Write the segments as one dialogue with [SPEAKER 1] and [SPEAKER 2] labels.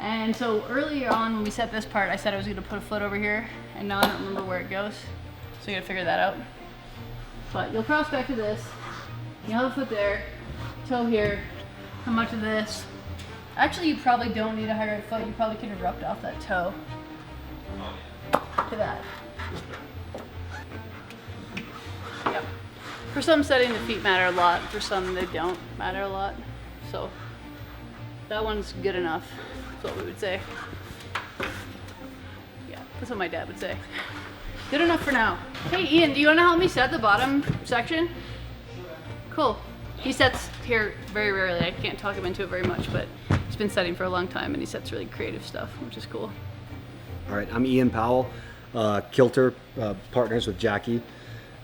[SPEAKER 1] And so earlier on when we set this part, I said I was gonna put a foot over here, and now I don't remember where it goes. So you gotta figure that out. But you'll cross back to this. You have a foot there, toe here, how much of this? Actually, you probably don't need a higher foot. You probably could erupt off that toe to that. Yep. For some setting, the feet matter a lot. For some, they don't matter a lot. So that one's good enough. That's what we would say. Yeah, that's what my dad would say. Good enough for now. Hey, Ian, do you want to help me set the bottom section? Cool. He sets here very rarely. I can't talk him into it very much, but he's been setting for a long time, and he sets really creative stuff, which is cool.
[SPEAKER 2] All right, I'm Ian Powell, Kilter, partners with Jackie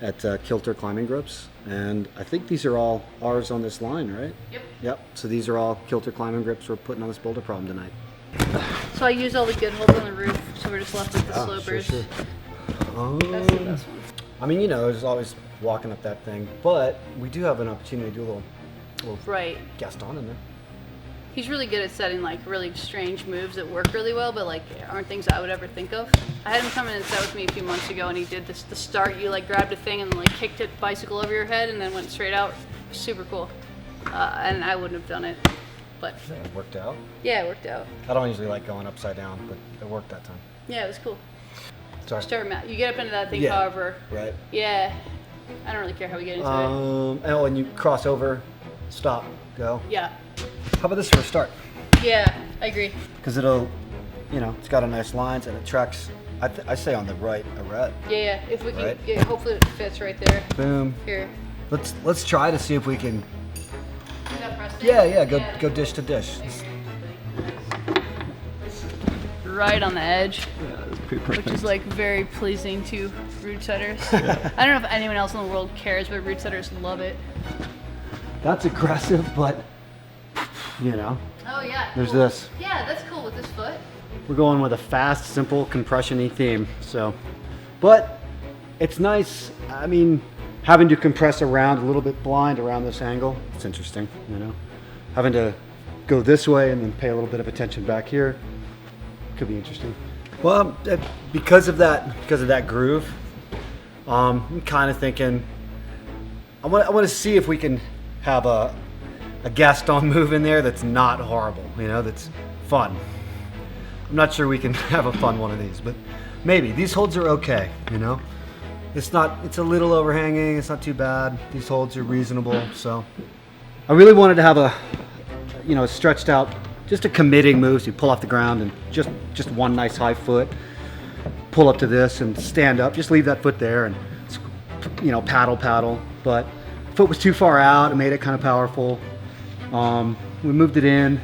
[SPEAKER 2] at Kilter Climbing Grips, and I think these are all ours on this line, right?
[SPEAKER 1] Yep.
[SPEAKER 2] Yep, so these are all Kilter Climbing Grips we're putting on this boulder problem tonight.
[SPEAKER 1] So I used all the good holds on the roof, so we're just left with the slopers.
[SPEAKER 2] Sure.
[SPEAKER 1] That's the best one.
[SPEAKER 2] I mean, you know, there's always walking up that thing, but we do have an opportunity to do a little
[SPEAKER 1] Right.
[SPEAKER 2] Gaston in there.
[SPEAKER 1] He's really good at setting like really strange moves that work really well, but like aren't things I would ever think of. I had him come in and set with me a few months ago, and he did this. The start, you like grabbed a thing and like kicked it bicycle over your head, and then went straight out. Super cool. And I wouldn't have done it, but
[SPEAKER 2] Yeah, it worked out.
[SPEAKER 1] yeah, it worked out.
[SPEAKER 2] I don't usually like going upside down, but it worked that time.
[SPEAKER 1] Yeah, it was cool.
[SPEAKER 2] Sorry.
[SPEAKER 1] Start Matt. You get up into that thing,
[SPEAKER 2] Yeah.
[SPEAKER 1] however.
[SPEAKER 2] Right.
[SPEAKER 1] Yeah. I don't really care how we get into it.
[SPEAKER 2] Oh, and you cross over, stop, go.
[SPEAKER 1] Yeah.
[SPEAKER 2] How about this for a start?
[SPEAKER 1] Yeah, I agree.
[SPEAKER 2] Because it'll, you know, it's got a nice lines and it tracks. I say on the right arete.
[SPEAKER 1] Yeah. If we can
[SPEAKER 2] Right.
[SPEAKER 1] get, hopefully it fits right there.
[SPEAKER 2] Boom.
[SPEAKER 1] Here.
[SPEAKER 2] Let's try to see if we can.
[SPEAKER 1] Is that Preston?
[SPEAKER 2] Yeah. Go dish to dish.
[SPEAKER 1] Right on the edge,
[SPEAKER 3] Yeah, it's pretty perfect.
[SPEAKER 1] which is like very pleasing to route setters. I don't know if anyone else in the world cares, but route setters love it.
[SPEAKER 2] That's aggressive, but you know,
[SPEAKER 1] Oh yeah.
[SPEAKER 2] there's
[SPEAKER 1] cool.
[SPEAKER 2] this.
[SPEAKER 1] Yeah, that's cool with this foot.
[SPEAKER 2] We're going with a fast, simple, compression-y theme. So, but it's nice. I mean, having to compress around a little bit blind around this angle, it's interesting, you know. Having to go this way and then pay a little bit of attention back here could be interesting. Well, because of that groove, I'm kind of thinking I want to see if we can have a Gaston move in there that's not horrible, you know, that's fun. I'm not sure we can have a fun one of these, but maybe. These holds are okay, you know. It's a little overhanging, it's not too bad. These holds are reasonable, so. I really wanted to have a, you know, stretched out, just a committing move. So you pull off the ground and just one nice high foot, pull up to this and stand up. Just leave that foot there and, you know, paddle. But foot was too far out, it made it kind of powerful. We moved it in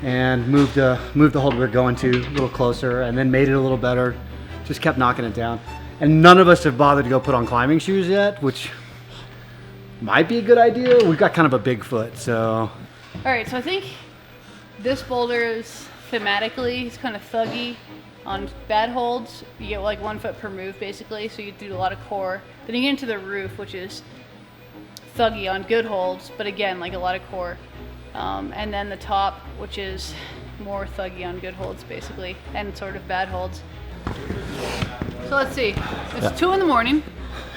[SPEAKER 2] and moved the hold we were going to a little closer, and then made it a little better. Just kept knocking it down. And none of us have bothered to go put on climbing shoes yet, which might be a good idea. We've got kind of a big foot, so.
[SPEAKER 1] All right, so I think this boulder is thematically, it's kind of thuggy. On bad holds, you get like 1 foot per move basically, so you do a lot of core. Then you get into the roof, which is thuggy on good holds, but again, like a lot of core. And then the top, which is more thuggy on good holds basically, and sort of bad holds. So let's see, it's 2 in the morning.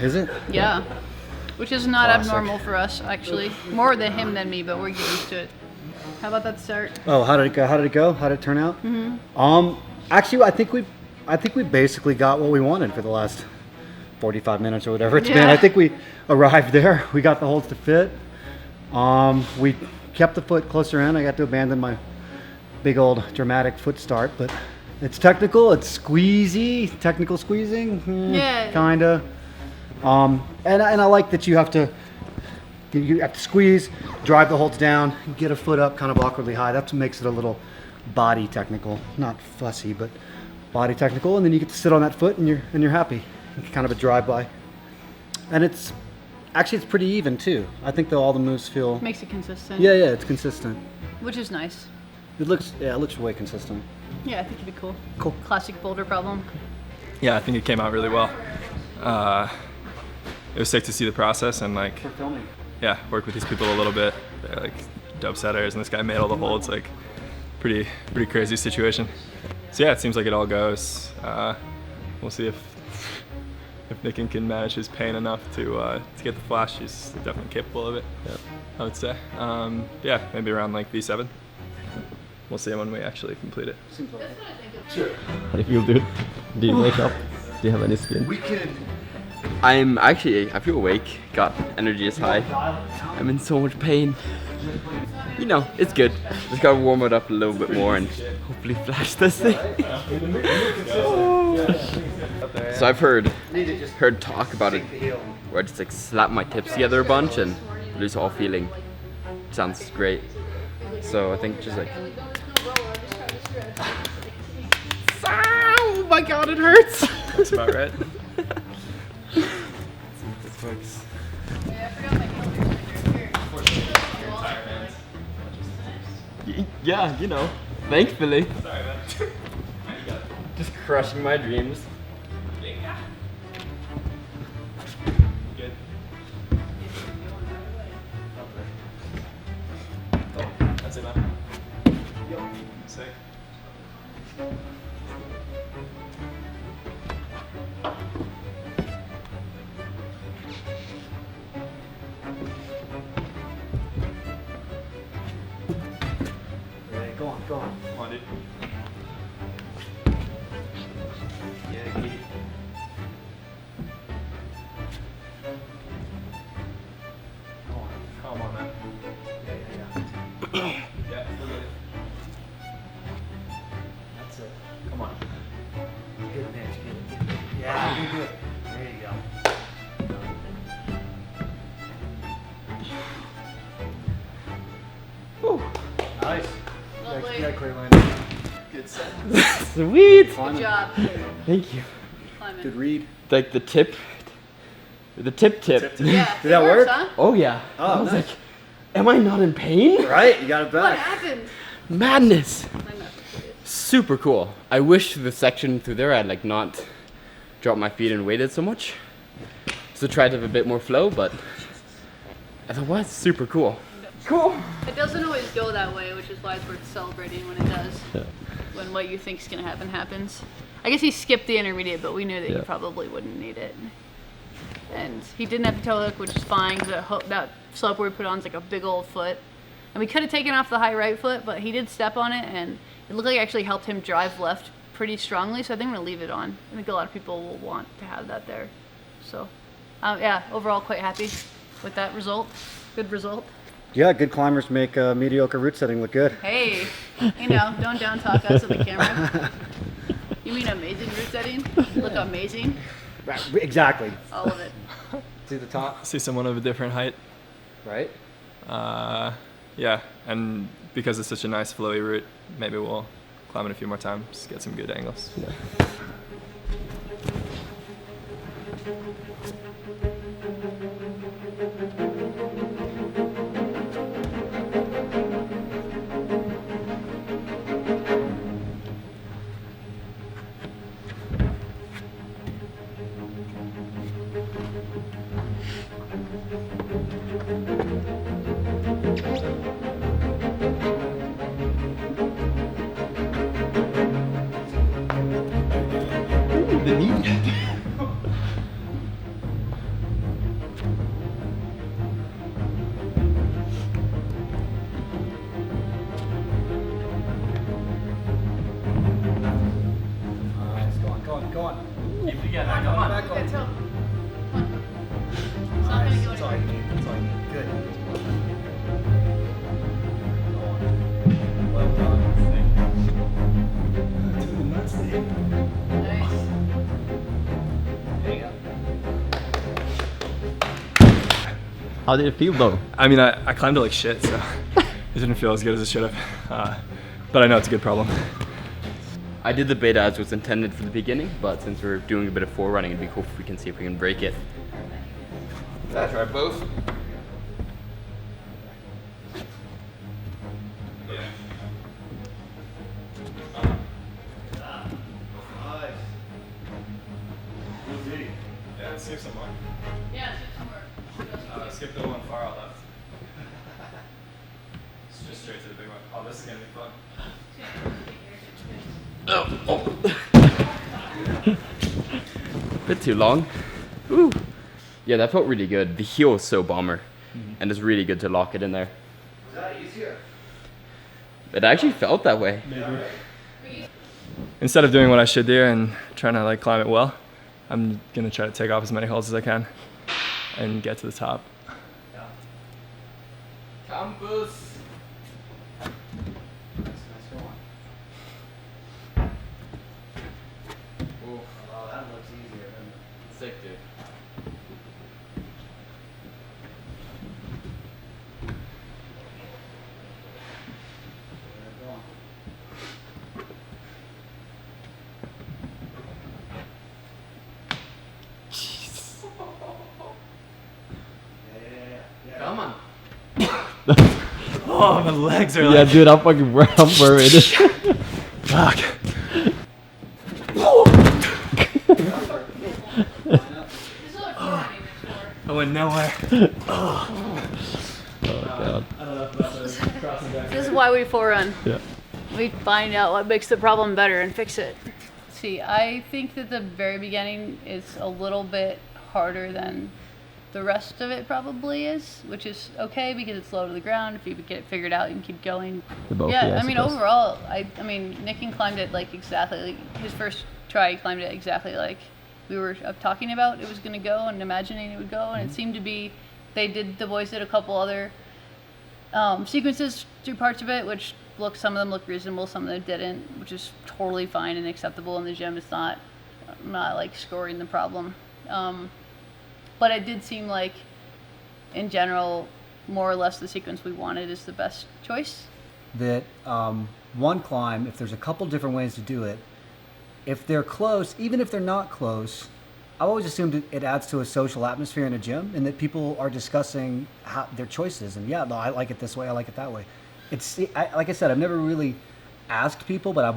[SPEAKER 2] Is it?
[SPEAKER 1] Yeah, which is not
[SPEAKER 2] Classic.
[SPEAKER 1] abnormal for us actually. More than him than me, but we're getting used to it. How about that start?
[SPEAKER 2] Oh, how did it go? How did it turn out? Actually, I think we basically got what we wanted for the last 45 minutes or whatever it's been.
[SPEAKER 1] Yeah.
[SPEAKER 2] I think we arrived there. We got the holds to fit. We kept the foot closer in. I got to abandon my big old dramatic foot start, but it's technical. It's squeezy, technical squeezing.
[SPEAKER 1] Yeah.
[SPEAKER 2] Kinda. And I like that you have to squeeze, drive the holds down, get a foot up kind of awkwardly high. That's what makes it a little body technical, not fussy, but body technical. And then you get to sit on that foot and you're happy. It's kind of a drive-by. And it's pretty even too. I think that all the moves feel.
[SPEAKER 1] Makes it consistent.
[SPEAKER 2] Yeah, it's consistent.
[SPEAKER 1] Which is nice.
[SPEAKER 2] It looks way consistent.
[SPEAKER 1] Yeah, I think it'd be cool.
[SPEAKER 2] Cool.
[SPEAKER 1] Classic boulder problem.
[SPEAKER 3] Yeah, I think it came out really well. It was sick to see the process and like,
[SPEAKER 2] For filming.
[SPEAKER 3] yeah, work with these people a little bit. They're like dub setters, and this guy made all the holds. Like, pretty crazy situation. So yeah, it seems like it all goes. We'll see if Nicken can manage his pain enough to get the flash. He's definitely capable of it. Yeah. I would say. Yeah, maybe around like V7. We'll see when we actually complete it.
[SPEAKER 4] Sure. How do you feel, dude? Do you wake up? Do you have any spin?
[SPEAKER 5] I feel awake. God, energy is high. I'm in so much pain. You know, it's good. Just gotta warm it up a little bit more and hopefully flash this thing. So I've heard talk about it where I just like slap my tips together a bunch and lose all feeling. Sounds great. So I think just like, oh my god, it hurts.
[SPEAKER 3] That's about right.
[SPEAKER 5] This works. Yeah, you know, thankfully.
[SPEAKER 3] Sorry, man.
[SPEAKER 5] Just crushing my dreams.
[SPEAKER 3] Good. That's it, man. Sick.
[SPEAKER 2] Yeah, go on, go on.
[SPEAKER 3] Come on, dude.
[SPEAKER 2] Yeah, get it.
[SPEAKER 3] Come on, man.
[SPEAKER 2] Yeah.
[SPEAKER 3] Yeah, look at it.
[SPEAKER 2] That's it.
[SPEAKER 3] Come on.
[SPEAKER 2] Good pitch, good. Yeah, you do it. There you go.
[SPEAKER 5] Whew.
[SPEAKER 2] Nice.
[SPEAKER 1] Lovely.
[SPEAKER 2] You got a clear line.
[SPEAKER 3] Good set.
[SPEAKER 5] Sweet.
[SPEAKER 1] Good job.
[SPEAKER 5] Thank you.
[SPEAKER 1] Climbing.
[SPEAKER 2] Good read.
[SPEAKER 5] Like the tip. The tip.
[SPEAKER 1] Yeah.
[SPEAKER 2] Did that work?
[SPEAKER 1] Huh?
[SPEAKER 5] Oh yeah.
[SPEAKER 2] Oh,
[SPEAKER 5] I was
[SPEAKER 2] nice.
[SPEAKER 5] like, am I not in pain?
[SPEAKER 2] Right, you got it
[SPEAKER 1] What
[SPEAKER 2] back.
[SPEAKER 1] happened?
[SPEAKER 5] Madness.
[SPEAKER 1] I'm not serious.
[SPEAKER 5] Super cool. I wish the section through there I'd like not dropped my feet and weighted so much. So try to have a bit more flow, but otherwise super cool. Cool.
[SPEAKER 1] It doesn't always go that way, which is why it's worth celebrating when it does.
[SPEAKER 4] Yeah.
[SPEAKER 1] When what you think's gonna happen happens. I guess he skipped the intermediate, but we knew that he
[SPEAKER 4] Yeah.
[SPEAKER 1] probably wouldn't need it. And he didn't have the toe hook, which is fine, because that slope we put on is like a big old foot. And we could have taken off the high right foot, but he did step on it, and it looked like it actually helped him drive left pretty strongly, so I think I'm gonna leave it on. I think a lot of people will want to have that there. So, yeah, overall quite happy with that result. Good result.
[SPEAKER 2] Yeah, good climbers make mediocre route setting look good.
[SPEAKER 1] Hey, you know, don't down talk us at the camera. You mean amazing route setting? You look amazing.
[SPEAKER 2] Right, exactly.
[SPEAKER 1] All of it.
[SPEAKER 2] See the top,
[SPEAKER 3] See someone of a different height.
[SPEAKER 2] right?
[SPEAKER 3] Yeah, and because it's such a nice flowy route, maybe we'll climb it a few more times, get some good angles.
[SPEAKER 4] Yeah.
[SPEAKER 2] Nice, go on, go on, go on.
[SPEAKER 5] Keep it together. Come on.
[SPEAKER 2] Back
[SPEAKER 1] Okay,
[SPEAKER 2] on.
[SPEAKER 1] so, it's not gonna go
[SPEAKER 2] That's all you
[SPEAKER 1] anywhere.
[SPEAKER 2] need, that's all you need. Good. Go on. Well done. To the nuts, Dave.
[SPEAKER 1] Nice.
[SPEAKER 2] There you go.
[SPEAKER 4] How did it feel though?
[SPEAKER 3] I mean, I climbed it like shit, so it didn't feel as good as it should have. But I know it's a good problem.
[SPEAKER 5] I did the beta as was intended for the beginning, but since we're doing a bit of forerunning, it'd be cool if we can see if we can break it. Yeah, try both.
[SPEAKER 3] Yeah, let's skip some more.
[SPEAKER 1] Yeah, it's somewhere.
[SPEAKER 3] Skip the one far out left. Just straight to the big one. Oh, this is gonna be fun.
[SPEAKER 1] It's
[SPEAKER 5] Bit too long. Ooh. Yeah, that felt really good. The heel is so bomber, and it's really good to lock it in there.
[SPEAKER 2] Was that easier?
[SPEAKER 5] It actually felt that way.
[SPEAKER 3] Instead of doing what I should do and trying to like climb it well, I'm gonna try to take off as many holes as I can and get to the top.
[SPEAKER 5] Campus.
[SPEAKER 2] Oh, that looks easier.
[SPEAKER 5] Sick, dude. Come on.
[SPEAKER 3] Oh, my legs are
[SPEAKER 4] Yeah, dude, I'm fucking worried.
[SPEAKER 3] fuck. I went nowhere.
[SPEAKER 4] Oh god.
[SPEAKER 1] This is why we forerun.
[SPEAKER 4] Yeah.
[SPEAKER 1] We find out what makes the problem better and fix it. See, I think that the very beginning is a little bit harder than the rest of it probably is, which is okay because it's low to the ground. If you get it figured out, you can keep going.
[SPEAKER 4] Both,
[SPEAKER 1] Yeah,
[SPEAKER 4] I
[SPEAKER 1] I mean,
[SPEAKER 4] suppose.
[SPEAKER 1] overall, I mean, Nick climbed it like exactly, like, his first try, he climbed it exactly like we were talking about it was going to go and imagining it would go, and it seemed to be, the boys did a couple other sequences through parts of it, which some of them looked reasonable, some of them didn't, which is totally fine and acceptable in the gym. It's not like scoring the problem. But it did seem like, in general, more or less the sequence we wanted is the best choice.
[SPEAKER 2] That one climb, if there's a couple different ways to do it, if they're close, even if they're not close, I've always assumed it adds to a social atmosphere in a gym, and that people are discussing their choices. And yeah, no, I like it this way, I like it that way. Like I said, I've never really asked people, but I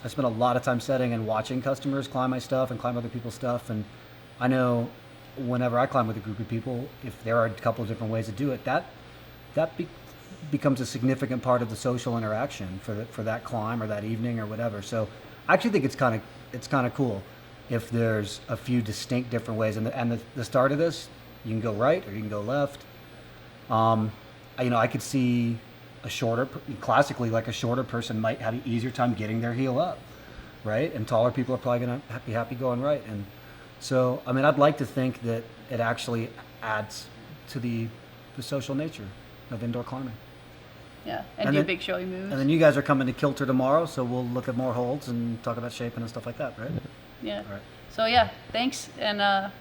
[SPEAKER 2] spent a lot of time setting and watching customers climb my stuff and climb other people's stuff. And I know whenever I climb with a group of people, if there are a couple of different ways to do it, that becomes a significant part of the social interaction for that climb or that evening or whatever. So I actually think it's kind of cool if there's a few distinct different ways. And the start of this, you can go right or you can go left. I could see classically, like a shorter person might have an easier time getting their heel up, right? And taller people are probably gonna be happy going right. And so, I mean, I'd like to think that it actually adds to the social nature of indoor climbing.
[SPEAKER 1] Yeah,
[SPEAKER 2] And
[SPEAKER 1] and do
[SPEAKER 2] then-
[SPEAKER 1] big showy moves.
[SPEAKER 2] And then you guys are coming to Kilter tomorrow, so we'll look at more holds and talk about shaping and stuff like that, right?
[SPEAKER 1] Yeah.
[SPEAKER 2] All right.
[SPEAKER 1] So yeah, thanks, and I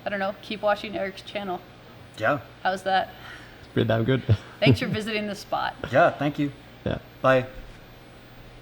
[SPEAKER 1] don't know, keep watching Eric's channel.
[SPEAKER 2] Yeah.
[SPEAKER 1] How's that?
[SPEAKER 4] Pretty damn good.
[SPEAKER 1] Thanks for visiting the spot.
[SPEAKER 2] Yeah, thank you.
[SPEAKER 4] Yeah.
[SPEAKER 2] Bye.